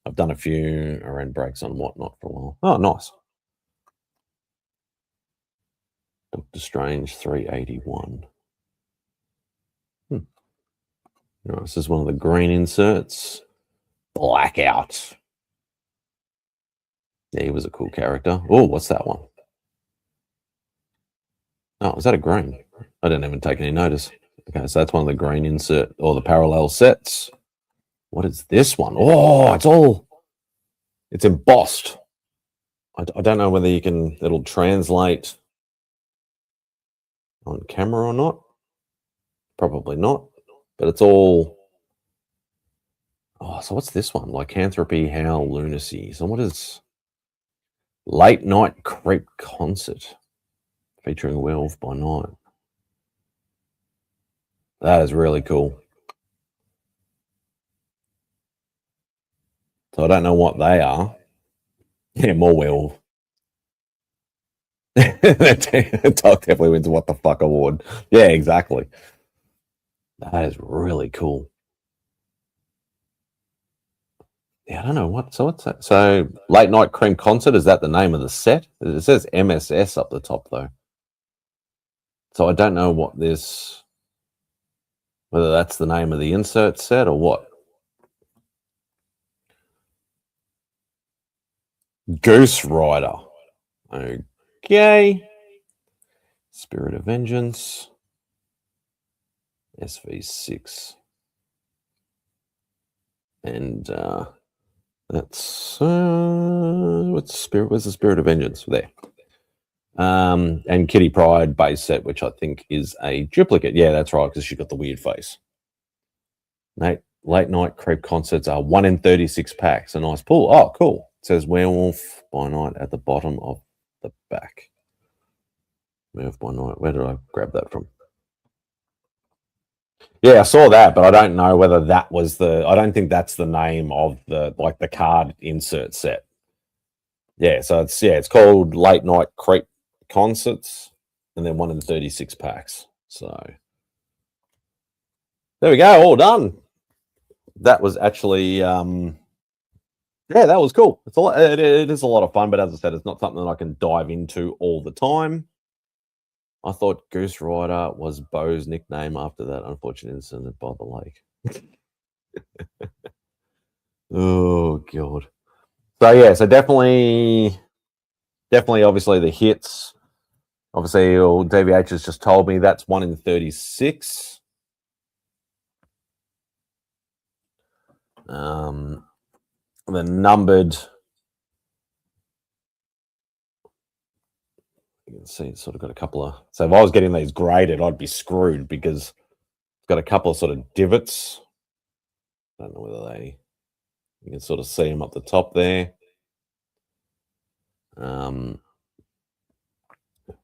I've done a few around breaks on whatnot for a while. Oh, nice. Doctor Strange 381. Right, this is one of the green inserts. Blackout. Yeah, he was a cool character. Oh, what's that one? Oh, is that a green? I didn't even take any notice. Okay, so that's one of the green insert or the parallel sets. What is this one? Oh, it's embossed. I don't know whether it'll translate on camera or not. Probably not, but it's all. Oh, so what's this one? Lycanthropy, Howl, Lunacy. So what is Late Night Creep Concert featuring Werewolf by Night? That is really cool. So I don't know what they are. Yeah, more werewolf. Talk definitely wins What the Fuck award. Yeah, exactly. That is really cool. Yeah, I don't know what. So what's that? So Late Night Cream Concert, is that the name of the set? It says MSS up the top though. So I don't know whether that's the name of the insert set or what. Goose Rider. Okay. Spirit of Vengeance. SV6. And that's where's the Spirit of Vengeance? There. And Kitty Pryde base set, which I think is a duplicate. Yeah, that's right, because she got the weird face. Late Night Creep Concerts are 1 in 36 packs. A nice pull. Oh, cool. It says Werewolf by Night at the bottom of the back. Werewolf by Night. Where did I grab that from? Yeah, I saw that, but I don't know whether that was I don't think that's the name of the card insert set. Yeah, so it's called Late Night Creep Concerts, and then 1 in 36 packs. So there we go, all done. That was actually that was cool. It is a lot of fun, but as I said, it's not something that I can dive into all the time. I thought Goose Rider was Bo's nickname after that unfortunate incident by the lake. Oh god. So yeah, so definitely obviously the hits. Obviously, DVH has just told me that's 1 in 36. The numbered, you can see it's sort of got a couple of. So if I was getting these graded, I'd be screwed because it's got a couple of sort of divots. I don't know whether you can sort of see them up the top there.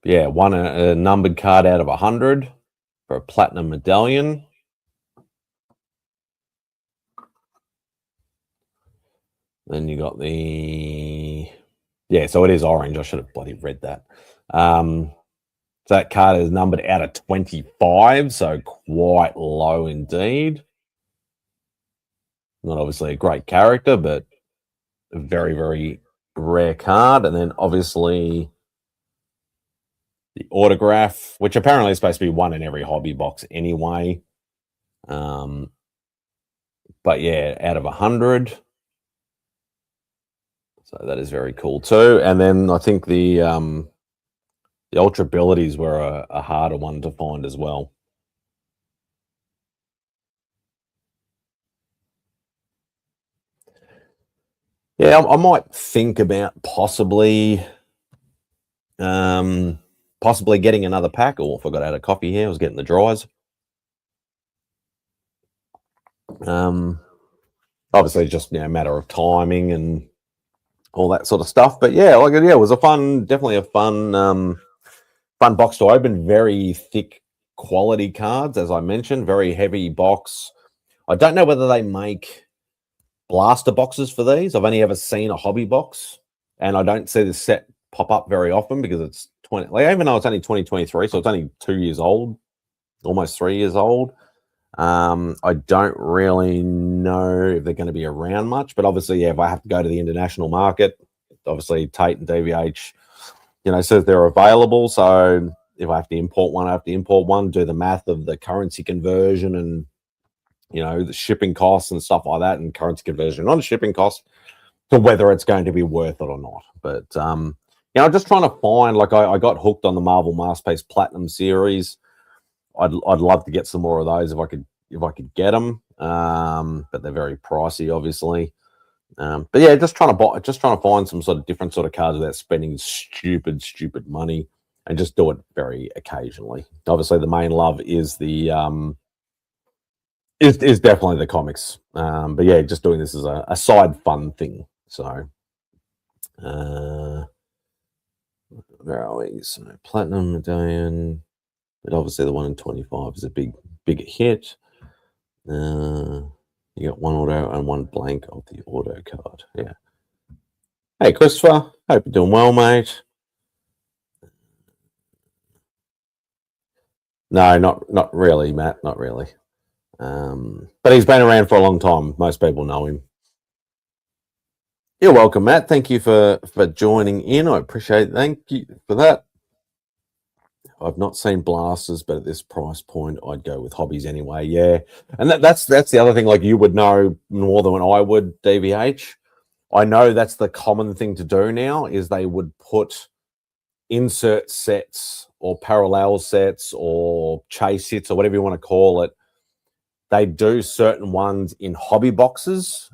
Yeah, one a numbered card out of 100. for a platinum medallion. Then you got the, yeah, so it is orange. I should have bloody read that. So that card is numbered out of 25, so quite low indeed. Not obviously a great character, but a very, very rare card. And then obviously the autograph, which apparently is supposed to be one in every hobby box anyway. But yeah, out of 100. So that is very cool too. And then I think the ultra abilities were a harder one to find as well. Yeah, I might think about possibly getting another pack. Oh, I forgot I had a coffee here. I was getting the dries. Obviously just a matter of timing and all that sort of stuff. But yeah, like it was definitely a fun box to open. Very thick quality cards, as I mentioned, very heavy box. I don't know whether they make blaster boxes for these. I've only ever seen a hobby box, and I don't see this set pop up very often because it's 20. Like, even though it's only 2023, so it's only 2 years old, almost 3 years old. I don't really know if they're going to be around much, but obviously, yeah, if I have to go to the international market, obviously Tate and DVH, says they're available. So if I have to import one, I have to import one, do the math of the currency conversion and, the shipping costs and stuff like that, and currency conversion on shipping costs to whether it's going to be worth it or not. But, I'm just trying to find, like I got hooked on the Marvel Masterpiece Platinum series. I'd love to get some more of those if I could get them, but they're very pricey, obviously. But yeah, just trying to find some sort of different sort of cards without spending stupid money, and just do it very occasionally. Obviously, the main love is the is definitely the comics. But yeah, just doing this as a side fun thing. So, where are we? So platinum medallion. But obviously the 1 in 25 is a big hit. You got one auto and one blank of the auto card. Yeah. Hey, Christopher. Hope you're doing well, mate. No, not really, Matt. Not really. But he's been around for a long time. Most people know him. You're welcome, Matt. Thank you for joining in. I appreciate it. Thank you for that. I've not seen blasters, but at this price point, I'd go with hobbies anyway. Yeah, and that's the other thing. Like, you would know more than I would, DVH. I know that's the common thing to do now. Is they would put insert sets or parallel sets or chase hits or whatever you want to call it. They do certain ones in hobby boxes,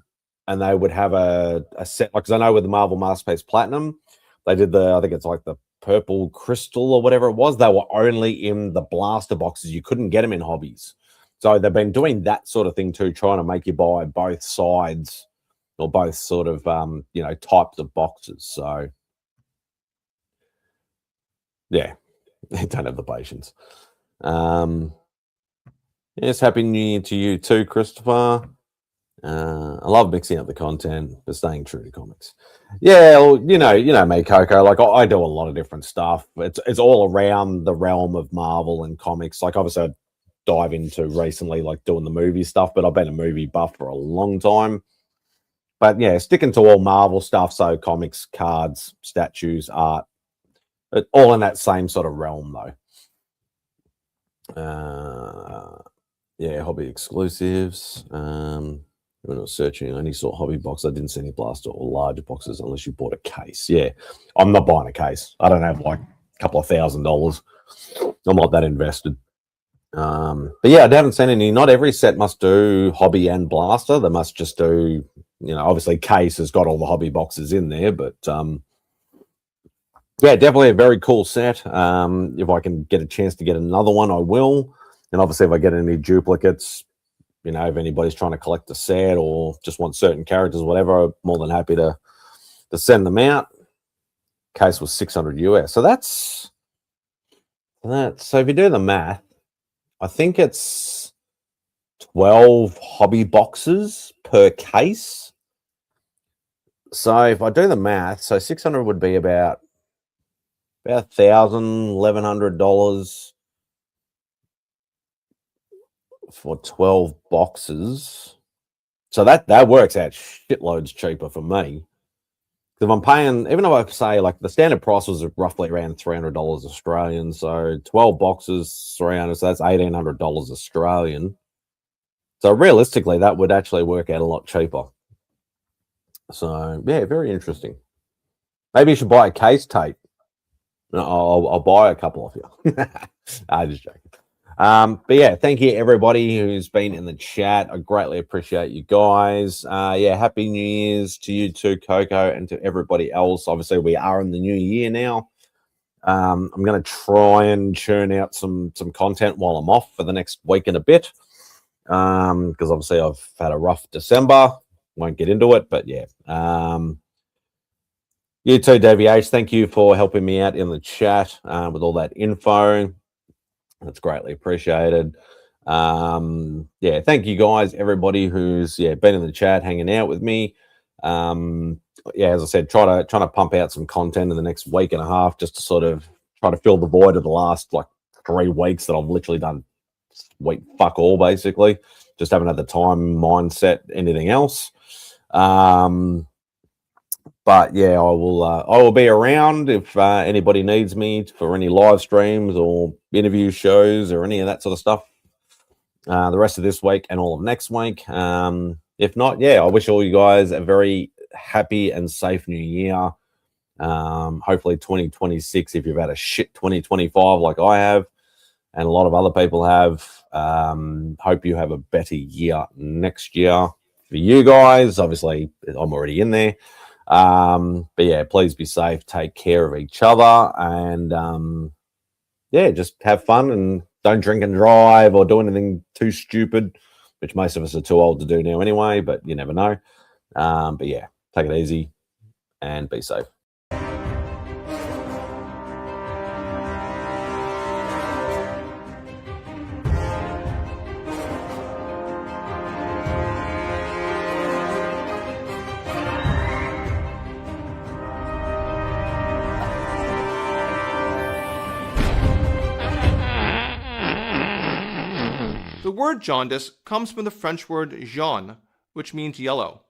and they would have a set. Like, because I know with the Marvel Masterpiece Platinum, they did I think it's like the purple crystal or whatever it was. They were only in the blaster boxes. You couldn't get them in hobbies. So they've been doing that sort of thing too, trying to make you buy both sides or both sort of types of boxes. So yeah, they don't have the patience. Yes, happy New Year to you too, Christopher. I love mixing up the content, but staying true to comics. Yeah, well, you know me, Coco. Like, I do a lot of different stuff. It's all around the realm of Marvel and comics. Like, obviously, I dive into recently, like doing the movie stuff, but I've been a movie buff for a long time. But yeah, sticking to all Marvel stuff. So comics, cards, statues, art, all in that same sort of realm, though. Yeah, hobby exclusives. When I was searching, I only saw hobby box. I didn't see any blaster or larger boxes unless you bought a case. Yeah, I'm not buying a case. I don't have like a couple of $1,000. I'm not that invested. But yeah, I haven't seen any. Not every set must do hobby and blaster. They must just do, obviously case has got all the hobby boxes in there, but yeah, definitely a very cool set. If I can get a chance to get another one, I will. And obviously, if I get any duplicates, if anybody's trying to collect a set or just want certain characters, whatever, I'm more than happy to send them out. Case was $600 US. So that's. So if you do the math, I think it's 12 hobby boxes per case. So if I do the math, so 600 would be about $1,000, $1,100 for 12 boxes. So that works out shitloads cheaper for me. If I'm paying, even though I say like the standard price was roughly around $300 Australian, so 12 boxes, 300, so that's $1,800 Australian. So realistically, that would actually work out a lot cheaper. So yeah, very interesting. Maybe you should buy a case tape. No, I'll buy a couple of you. I'm just joking. But yeah, thank you everybody who's been in the chat. I greatly appreciate you guys. Yeah, happy New Year's to you too, Coco, and to everybody else. Obviously, we are in the new year now. I'm going to try and churn out some content while I'm off for the next week and a bit. Because obviously I've had a rough December. Won't get into it, but yeah. You too, Davey H. Thank you for helping me out in the chat with all that info. That's greatly appreciated. Yeah, thank you guys, everybody who's been in the chat, hanging out with me. Yeah, as I said, trying to pump out some content in the next week and a half, just to sort of try to fill the void of the last like 3 weeks that I've literally done fuck all, basically. Just haven't had the time, mindset, anything else. But yeah, I will be around if anybody needs me for any live streams or interview shows or any of that sort of stuff. The rest of this week and all of next week. If not, yeah, I wish all you guys a very happy and safe new year. Hopefully 2026, if you've had a shit 2025 like I have and a lot of other people have, hope you have a better year next year for you guys. Obviously, I'm already in there. But yeah, please be safe, take care of each other, and yeah, just have fun and don't drink and drive or do anything too stupid, which most of us are too old to do now anyway, but you never know. But yeah, take it easy and be safe. The word jaundice comes from the French word jaune, which means yellow.